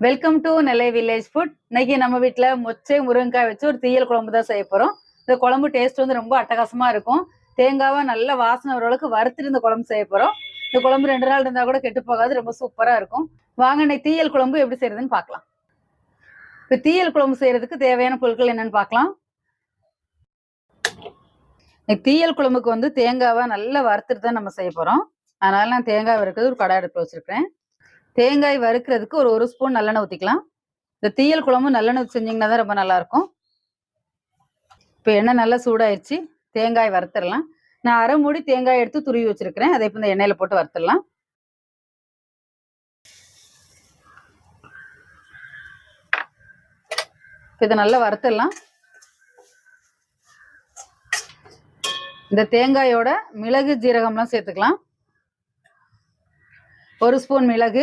Welcome to Nellai village food. இன்னைக்கு நம்ம வீட்டில் மொச்சை முருங்கைக்காய் வச்சு ஒரு தீயல் குழம்பு தான் செய்ய போகிறோம். இந்த குழம்பு டேஸ்ட் வந்து ரொம்ப அட்டகாசமா இருக்கும். தேங்காவை நல்ல வாசனை வர அளவுக்கு வறுத்துட்டு இந்த குழம்பு செய்ய போகிறோம். இந்த குழம்பு 2 நாள் இருந்தால் கூட கெட்டு போகாது, ரொம்ப சூப்பராக இருக்கும். வாங்க இன்னைக்கு தீயல் குழம்பு எப்படி செய்யறதுன்னு பார்க்கலாம். இப்போ தீயல் குழம்பு செய்யறதுக்கு தேவையான பொருட்கள் என்னன்னு பார்க்கலாம். தீயல் குழம்புக்கு வந்து தேங்காவை நல்லா வறுத்துட்டு தான் நம்ம செய்ய போகிறோம். அதனால நான் தேங்காய் வறுக்கிறது ஒரு கடாய் எடுத்து வச்சிருக்கேன். தேங்காய் வறுக்கிறதுக்கு ஒரு ஸ்பூன் நல்லெண்ணெய் ஊற்றிக்கலாம். இந்த தீயல் குழம்பு நல்லெண்ணெய் செஞ்சீங்கன்னா தான் ரொம்ப நல்லா இருக்கும். இப்போ எண்ணெய் நல்லா சூடாயிருச்சு, தேங்காய் வறுத்துடலாம். நான் அரை மூடி தேங்காய் எடுத்து துருவி வச்சிருக்கிறேன். அதை இப்போ இந்த எண்ணெயில போட்டு வறுத்துடலாம். இதை நல்லா வறுத்துடலாம். இந்த தேங்காயோட மிளகு ஜீரகம்லாம் சேர்த்துக்கலாம். 1 ஸ்பூன் மிளகு,